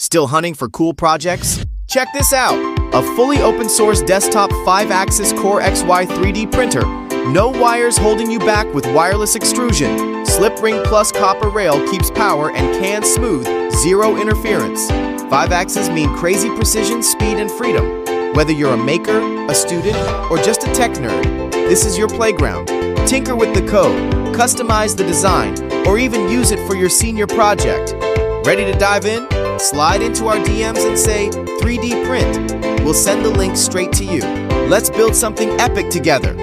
Still hunting for cool projects? Check this out! A fully open-source desktop 5-axis CoreXY 3D printer. No wires holding you back with wireless extrusion. Slip ring plus copper rail keeps power and can smooth, zero interference. 5-axis mean crazy precision, speed, and freedom. Whether you're a maker, a student, or just a tech nerd, this is your playground. Tinker with the code, customize the design, or even use it for your senior project. Ready to dive in? Slide into our DMs and say 3D print. We'll send the link straight to you. Let's build something epic together.